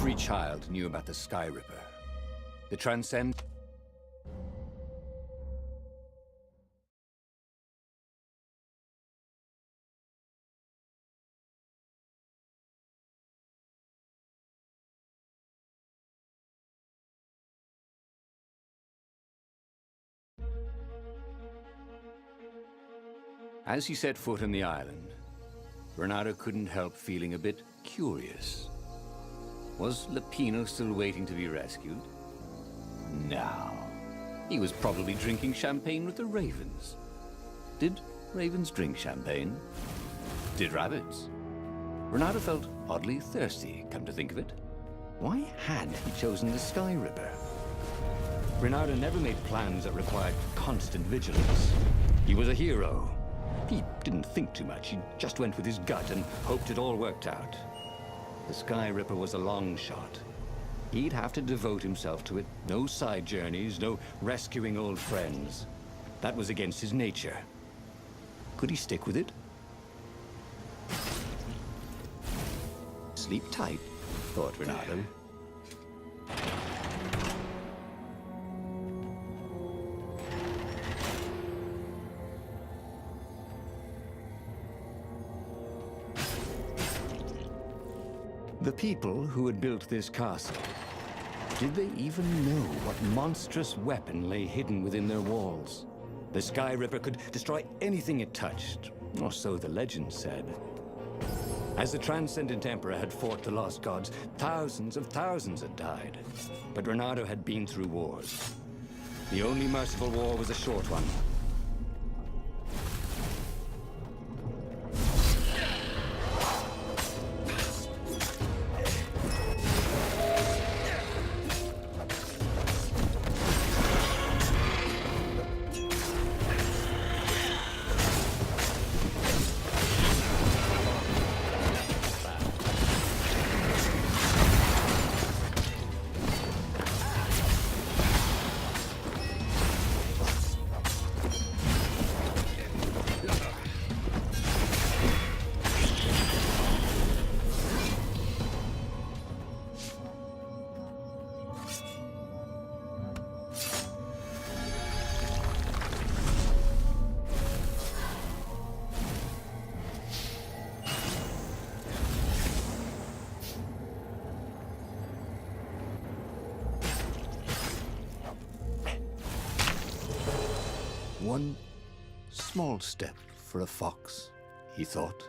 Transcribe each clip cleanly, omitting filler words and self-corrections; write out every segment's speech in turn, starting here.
Every child knew about the Sky Ripper. The transcend... As he set foot on the island, Bernardo couldn't help feeling a bit curious. Was Lapino still waiting to be rescued? No. He was probably drinking champagne with the ravens. Did ravens drink champagne? Did rabbits? Bernardo felt oddly thirsty, come to think of it. Why had he chosen the Sky Ripper? Bernardo never made plans that required constant vigilance. He was a hero. He didn't think too much. He just went with his gut and hoped it all worked out. The Sky Ripper was a long shot. He'd have to devote himself to it. No side journeys, no rescuing old friends. That was against his nature. Could he stick with it? Sleep tight, thought Bernardo. The people who had built this castle, did they even know what monstrous weapon lay hidden within their walls? The Sky Ripper could destroy anything it touched, or so the legend said. As the Transcendent Emperor had fought the lost gods, thousands of thousands had died. But Bernardo had been through wars. The only merciful war was a short one. One small step for a fox, he thought.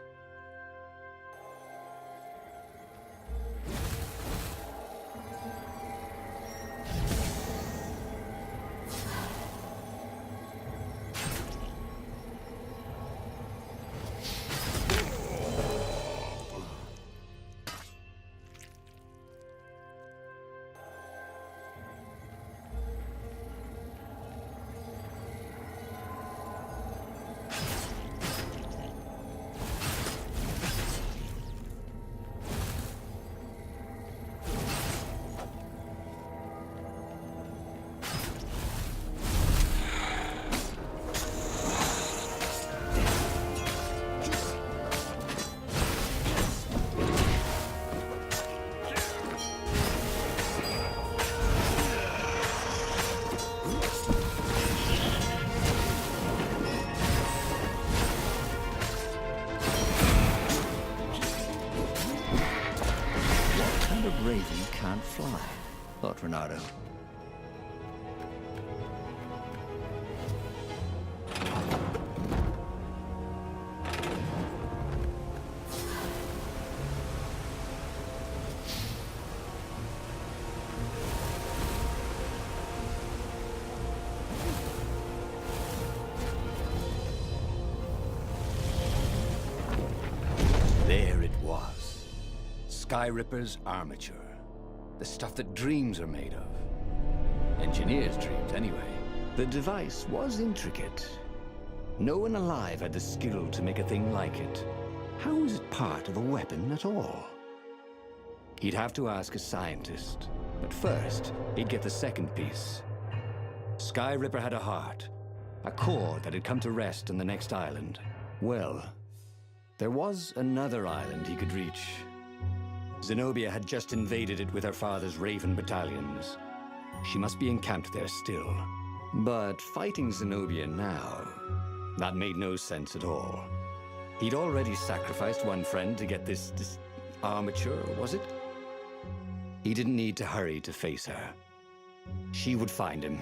Raven can't fly, thought Bernardo. There it was. Sky Ripper's armature. The stuff that dreams are made of. Engineers' dreams, anyway. The device was intricate. No one alive had the skill to make a thing like it. How was it part of a weapon at all? He'd have to ask a scientist. But first, he'd get the second piece. Sky Ripper had a heart. A core that had come to rest on the next island. Well, there was another island he could reach. Zenobia had just invaded it with her father's Raven battalions. She must be encamped there still. But fighting Zenobia now, that made no sense at all. He'd already sacrificed one friend to get this armature, was it? He didn't need to hurry to face her. She would find him.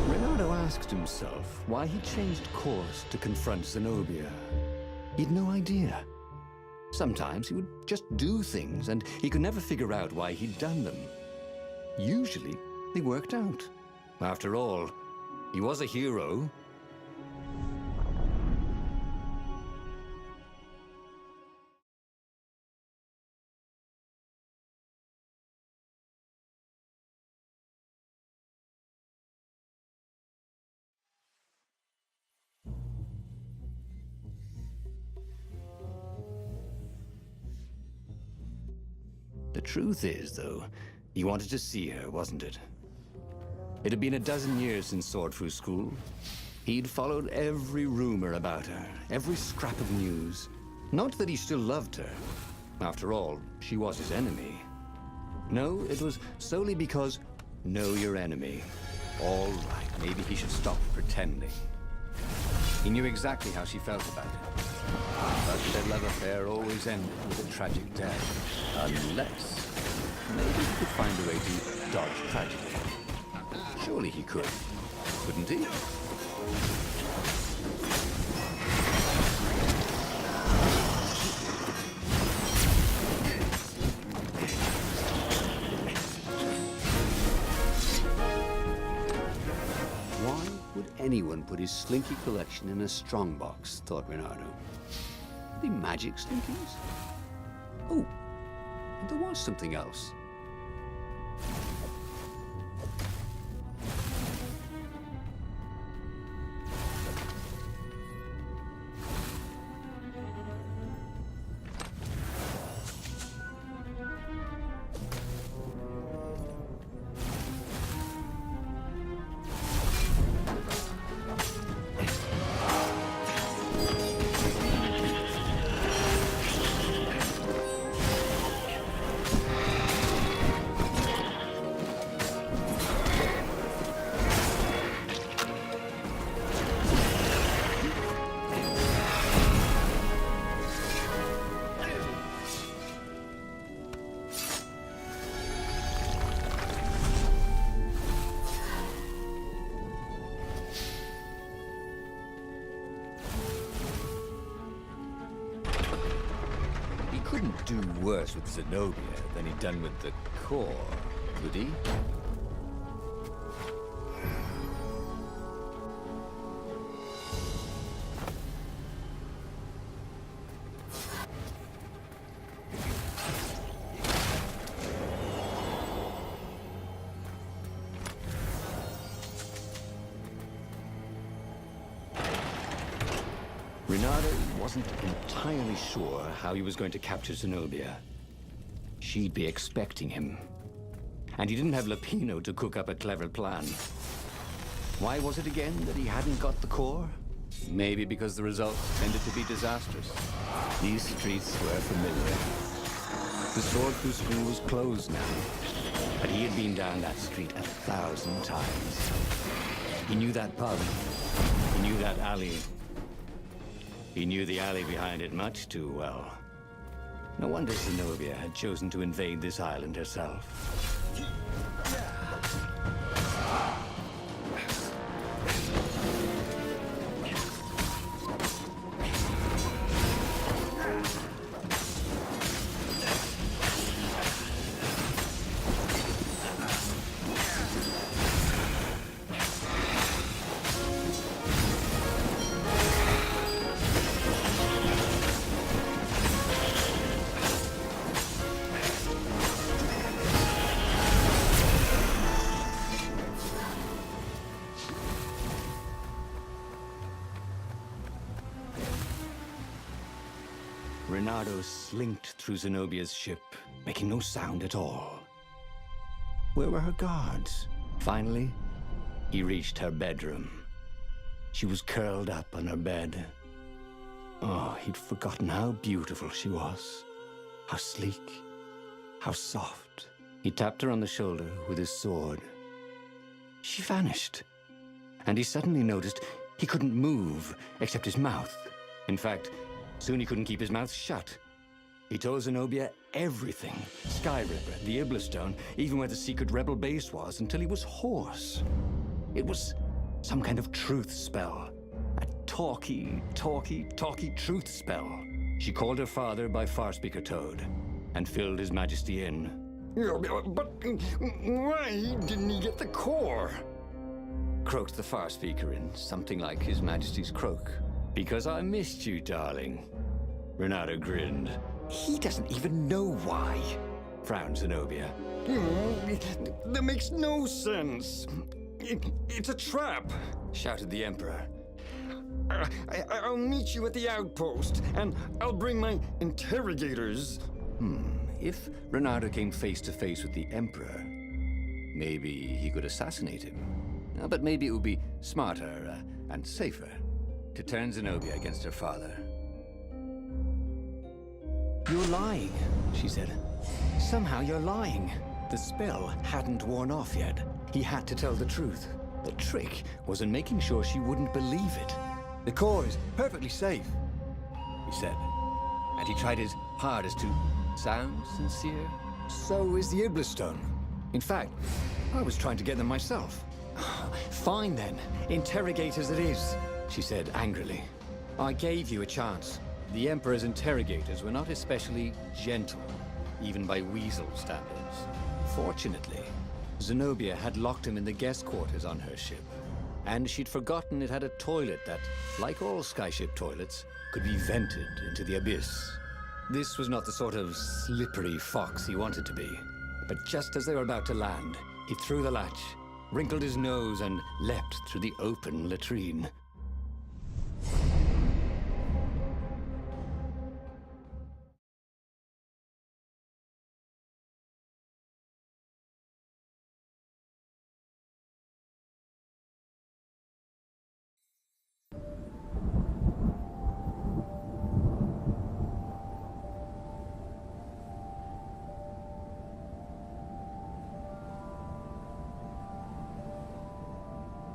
Renato asked himself why he changed course to confront Zenobia. He'd no idea. Sometimes he would just do things, and he could never figure out why he'd done them. Usually, they worked out. After all, he was a hero. The truth is, though, he wanted to see her, wasn't it? It had been a dozen years since Swordfu School. He'd followed every rumor about her, every scrap of news. Not that he still loved her. After all, she was his enemy. No, it was solely because, know your enemy. All right, maybe he should stop pretending. He knew exactly how she felt about it. But their love affair always ended with a tragic death. Unless, maybe he could find a way to dodge tragedy. Surely he could, couldn't he? Why would anyone put his slinky collection in a strongbox, thought Renato. Are they magic slinkies? Oh, and there was something else. Couldn't do worse with Zenobia than he'd done with the core, could he? Renato wasn't entirely sure how he was going to capture Zenobia. She'd be expecting him. And he didn't have Lapino to cook up a clever plan. Why was it again that he hadn't got the core? Maybe because the results tended to be disastrous. These streets were familiar. The Swordfu School was closed now, but he had been down that street 1,000 times. He knew that pub. He knew that alley. He knew the alley behind it much too well. No wonder Zenobia had chosen to invade this island herself. Renato slinked through Zenobia's ship, making no sound at all. Where were her guards? Finally, he reached her bedroom. She was curled up on her bed. Oh, he'd forgotten how beautiful she was. How sleek. How soft. He tapped her on the shoulder with his sword. She vanished. And he suddenly noticed he couldn't move except his mouth. In fact, soon he couldn't keep his mouth shut. He told Zenobia everything. Skyriver, the Iblistone, even where the secret rebel base was, until he was hoarse. It was some kind of truth spell. A talky truth spell. She called her father by Farspeaker Toad and filled His Majesty in. But why didn't he get the core? Croaked the Farspeaker in something like His Majesty's croak. Because I missed you, darling. Renato grinned. He doesn't even know why, frowned Zenobia. That makes no sense. It's a trap, shouted the Emperor. I'll meet you at the outpost, and I'll bring my interrogators. If Renato came face to face with the Emperor, maybe he could assassinate him. But maybe it would be smarter and safer to turn Zenobia against her father. You're lying, she said. Somehow you're lying. The spell hadn't worn off yet. He had to tell the truth. The trick was in making sure she wouldn't believe it. The core is perfectly safe, he said. And he tried his hardest to sound sincere. So is the Iblistone. In fact, I was trying to get them myself. Fine then, interrogators it is, she said angrily. I gave you a chance. The Emperor's interrogators were not especially gentle, even by Weasel standards. Fortunately, Zenobia had locked him in the guest quarters on her ship, and she'd forgotten it had a toilet that, like all skyship toilets, could be vented into the abyss. This was not the sort of slippery fox he wanted to be. But just as they were about to land, he threw the latch, wrinkled his nose, and leapt through the open latrine.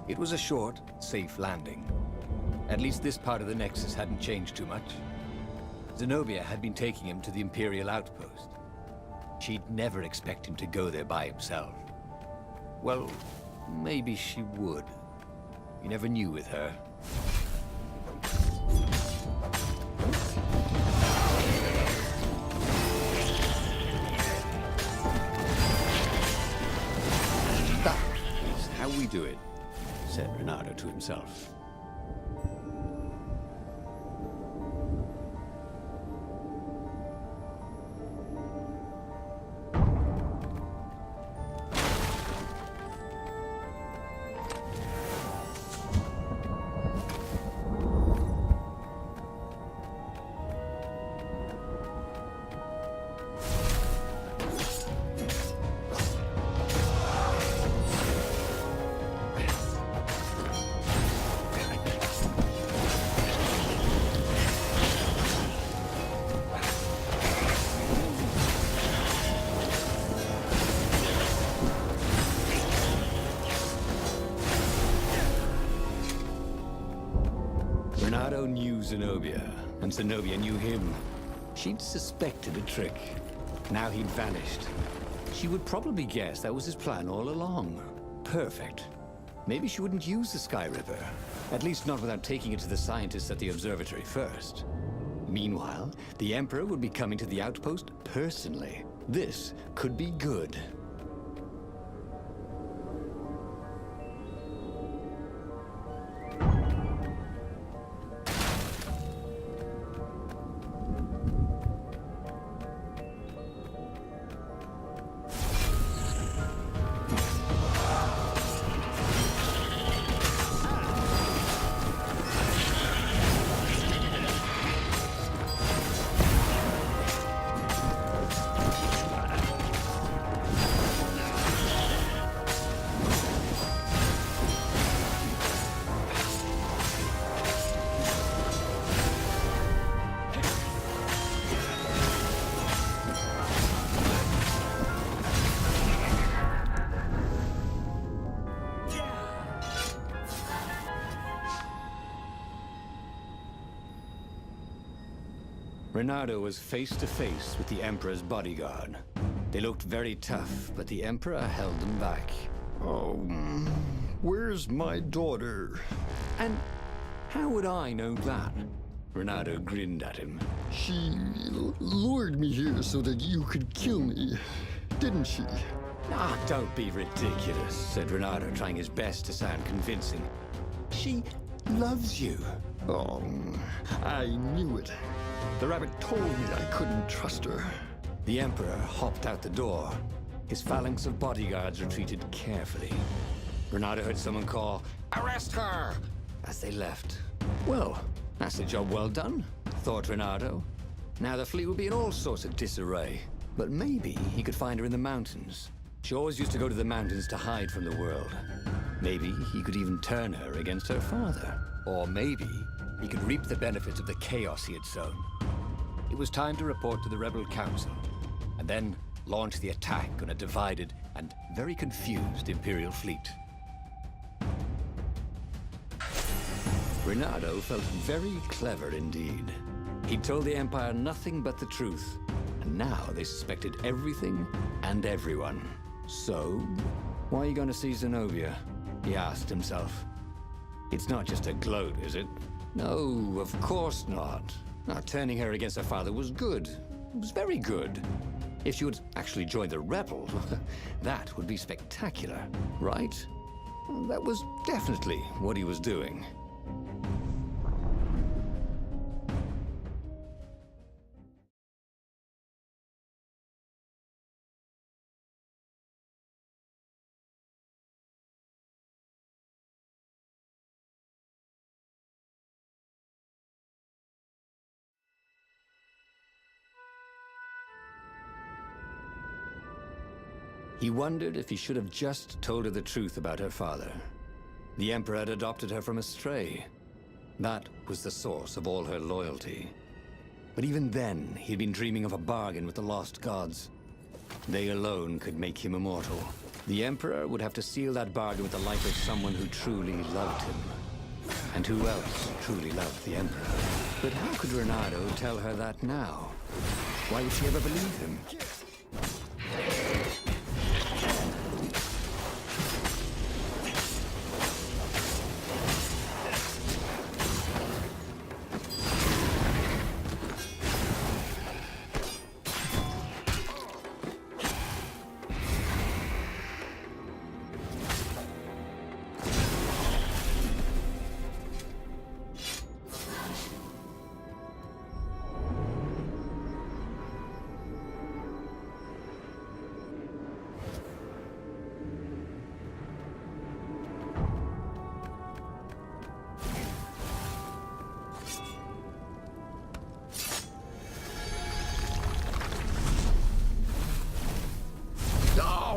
It was a short, safe landing. At least this part of the Nexus hadn't changed too much. Zenobia had been taking him to the Imperial outpost. She'd never expect him to go there by himself. Well, maybe she would. You never knew with her. That is how we do it, said Renato to himself. Renato knew Zenobia, and Zenobia knew him. She'd suspected a trick. Now he'd vanished. She would probably guess that was his plan all along. Perfect. Maybe she wouldn't use the Skyriver. At least not without taking it to the scientists at the observatory first. Meanwhile, the Emperor would be coming to the outpost personally. This could be good. Reynardo was face to face with the Emperor's bodyguard. They looked very tough, but the Emperor held them back. Oh, where's my daughter? And how would I know that? Reynardo grinned at him. She lured me here so that you could kill me, didn't she? Ah, don't be ridiculous, said Reynardo, trying his best to sound convincing. She loves you. Oh, I knew it. The rabbit told me I couldn't trust her. The Emperor hopped out the door. His phalanx of bodyguards retreated carefully. Reynardo heard someone call, "Arrest her!" as they left. Well, that's a job well done, thought Reynardo. Now the fleet would be in all sorts of disarray. But maybe he could find her in the mountains. She always used to go to the mountains to hide from the world. Maybe he could even turn her against her father. Or maybe he could reap the benefits of the chaos he had sown. It was time to report to the Rebel Council, and then launch the attack on a divided and very confused Imperial fleet. Reynardo felt very clever indeed. He told the Empire nothing but the truth, and now they suspected everything and everyone. So, why are you going to see Zenobia? He asked himself. It's not just a gloat, is it? No, of course not. Now, turning her against her father was good. It was very good. If she would actually join the rebels, that would be spectacular, right? That was definitely what he was doing. He wondered if he should have just told her the truth about her father. The Emperor had adopted her from a stray. That was the source of all her loyalty. But even then, he'd been dreaming of a bargain with the lost gods. They alone could make him immortal. The Emperor would have to seal that bargain with the life of someone who truly loved him. And who else truly loved the Emperor? But how could Reynardo tell her that now? Why would she ever believe him?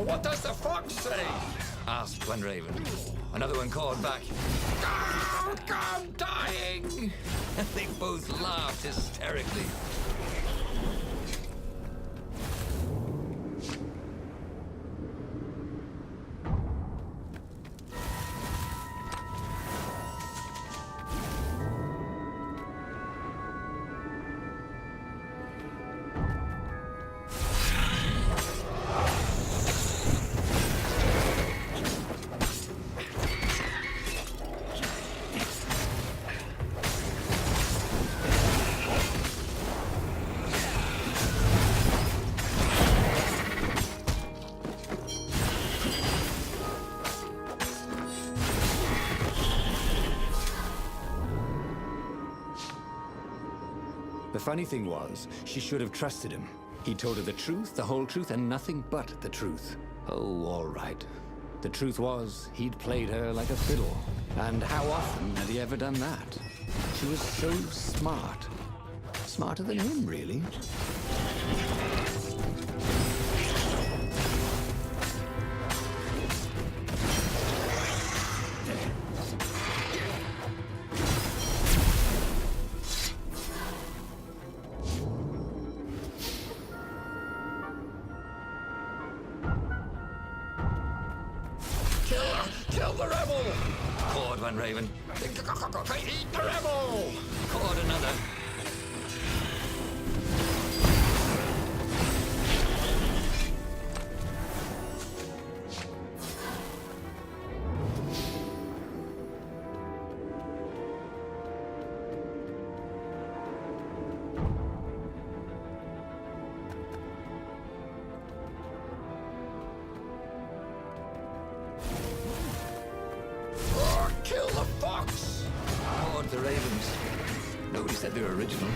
What does the fox say? Asked one raven. Another one called back, I'm dying! And they both laughed hysterically. The funny thing was, she should have trusted him. He told her the truth, the whole truth, and nothing but the truth. Oh, all right. The truth was, he'd played her like a fiddle. And how often had he ever done that? She was so smart. Smarter than him, really. Kill the rebel! Called one raven. Eat the rebel! Called another. said they were original.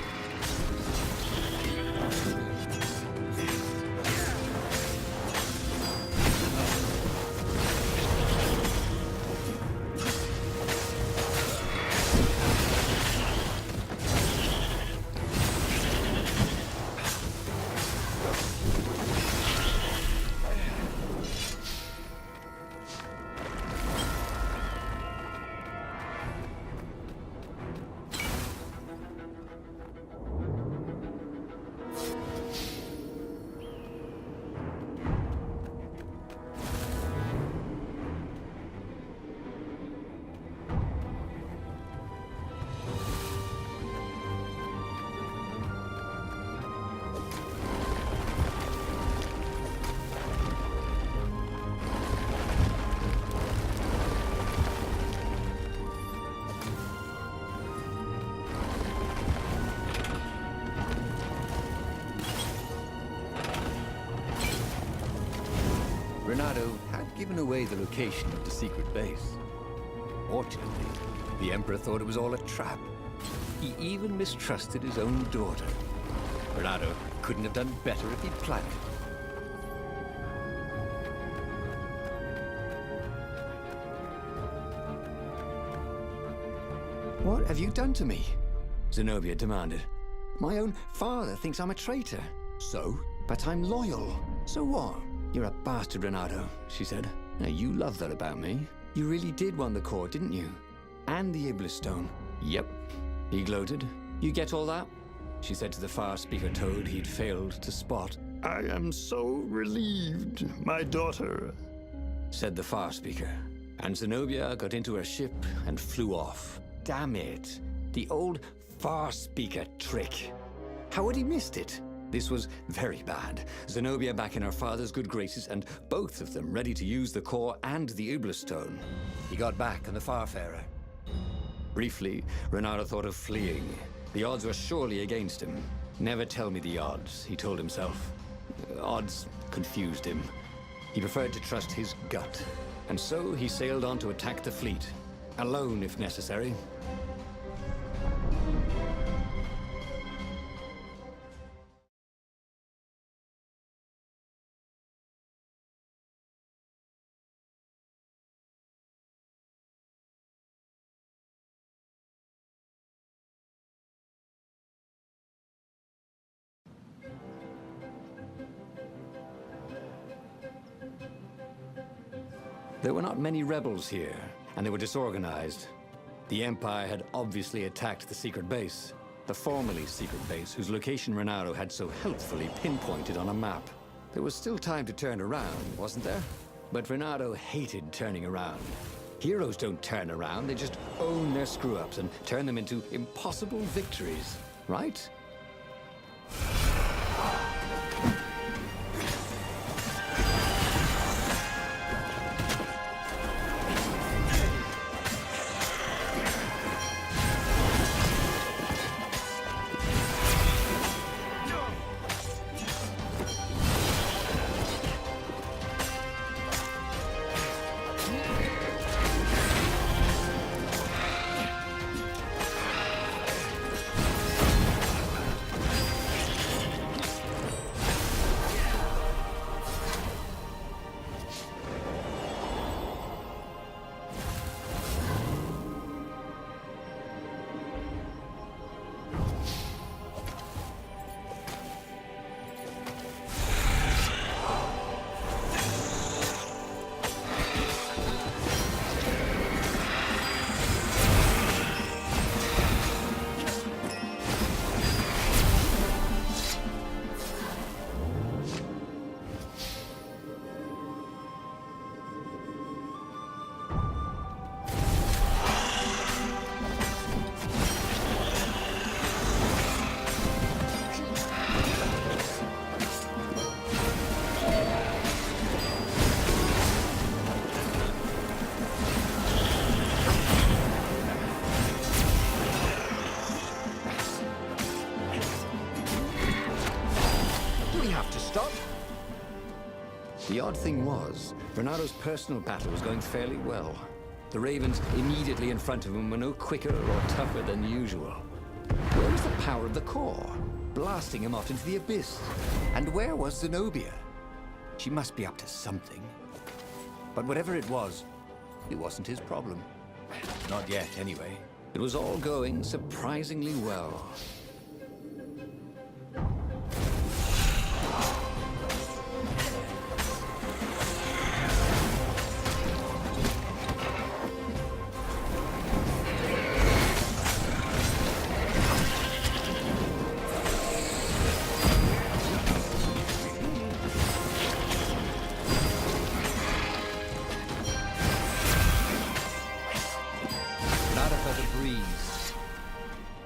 Renato had given away the location of the secret base. Fortunately, the Emperor thought it was all a trap. He even mistrusted his own daughter. Renato couldn't have done better if he'd planned it. What have you done to me? Zenobia demanded. My own father thinks I'm a traitor. So? But I'm loyal. So what? You're a bastard, Renato, she said. Now, you love that about me. You really did want the core, didn't you? And the Iblis stone. Yep, he gloated. You get all that? She said to the far speaker toad he'd failed to spot. I am so relieved, my daughter, said the far speaker. And Zenobia got into her ship and flew off. Damn it. The old far speaker trick. How had he missed it? This was very bad. Zenobia back in her father's good graces, and both of them ready to use the core and the Iblis stone. He got back on the Farfarer. Briefly, Renato thought of fleeing. The odds were surely against him. Never tell me the odds, he told himself. Odds confused him. He preferred to trust his gut. And so he sailed on to attack the fleet. Alone, if necessary. There were not many rebels here, and they were disorganized. The Empire had obviously attacked the secret base, the formerly secret base whose location Renato had so helpfully pinpointed on a map. There was still time to turn around, wasn't there? But Renato hated turning around. Heroes don't turn around, they just own their screw-ups and turn them into impossible victories, right? The odd thing was, Renato's personal battle was going fairly well. The Ravens immediately in front of him were no quicker or tougher than usual. Where was was the power of the core, blasting him off into the abyss. And where was Zenobia? She must be up to something. But whatever it wasn't his problem. Not yet, anyway. It was all going surprisingly well.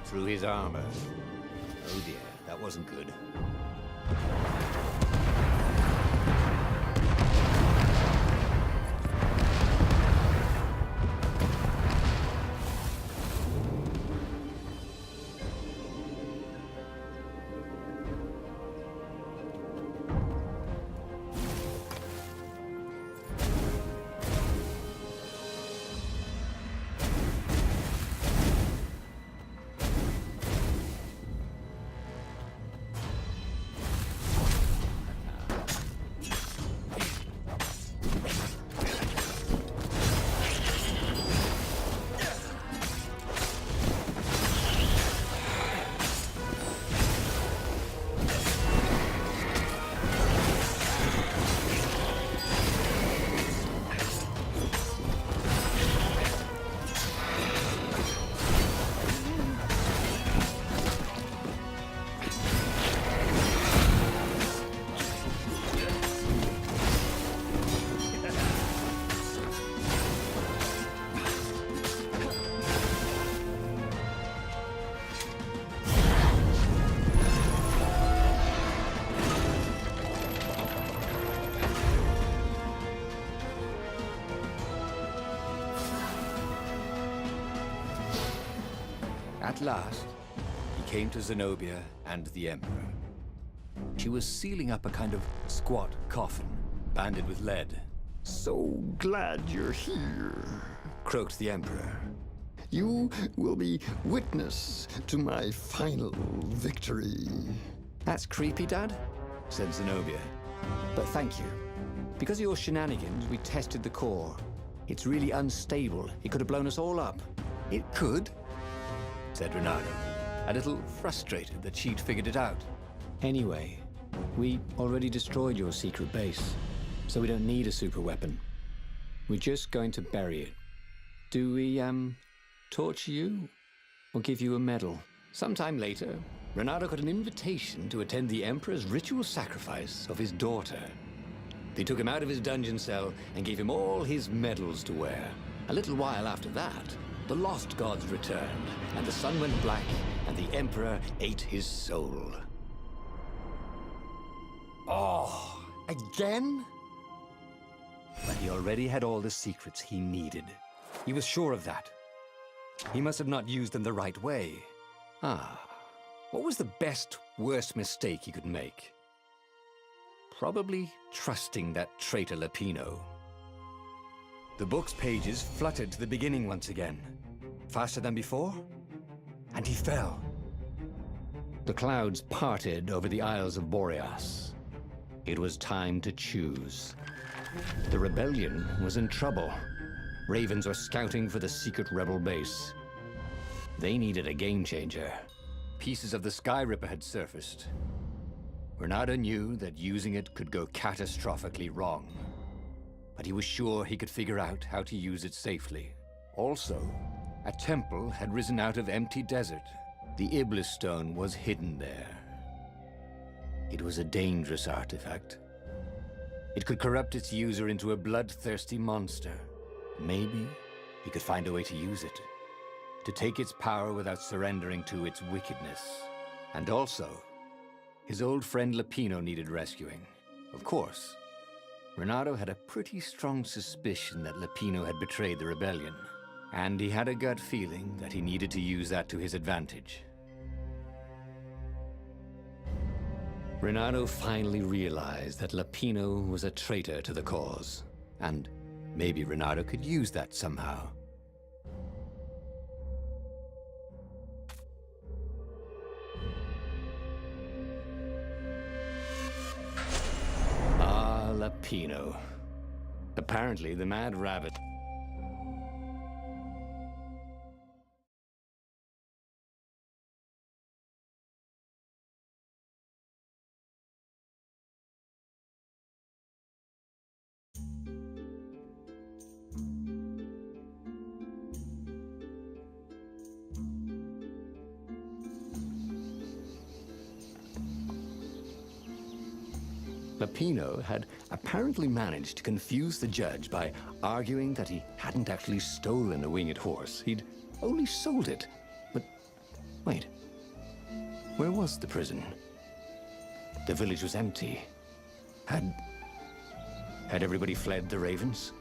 Through his armor. Oh dear, that wasn't good. At last, he came to Zenobia and the Emperor. She was sealing up a kind of squat coffin, banded with lead. So glad you're here. Croaked the Emperor. You will be witness to my final victory. That's creepy, Dad, said Zenobia. But thank you. Because of your shenanigans, we tested the core. It's really unstable. It could have blown us all up. It could, said Renato, a little frustrated that she'd figured it out. Anyway, we already destroyed your secret base, so we don't need a super weapon. We're just going to bury it. Do we, torture you? Or give you a medal? Sometime later, Renato got an invitation to attend the Emperor's ritual sacrifice of his daughter. They took him out of his dungeon cell and gave him all his medals to wear. A little while after that, the lost gods returned, and the sun went black, and the Emperor ate his soul. Oh, again? But he already had all the secrets he needed. He was sure of that. He must have not used them the right way. What was the best, worst mistake he could make? Probably trusting that traitor Lapino. The book's pages fluttered to the beginning once again, faster than before, and he fell. The clouds parted over the Isles of Boreas. It was time to choose. The rebellion was in trouble. Ravens were scouting for the secret rebel base. They needed a game changer. Pieces of the Sky Ripper had surfaced. Renato knew that using it could go catastrophically wrong, but he was sure he could figure out how to use it safely. Also, a temple had risen out of empty desert. The Iblis stone was hidden there. It was a dangerous artifact. It could corrupt its user into a bloodthirsty monster. Maybe he could find a way to use it, to take its power without surrendering to its wickedness. And also, his old friend Lapino needed rescuing. Of course, Renato had a pretty strong suspicion that Lapino had betrayed the rebellion, and he had a gut feeling that he needed to use that to his advantage. Renato finally realized that Lapino was a traitor to the cause, and maybe Renato could use that somehow. Lapino. Apparently, the Mad Rabbit... Lapino had apparently managed to confuse the judge by arguing that he hadn't actually stolen a winged horse. He'd only sold it. But wait, where was the prison? The village was empty. Had everybody fled the Ravens?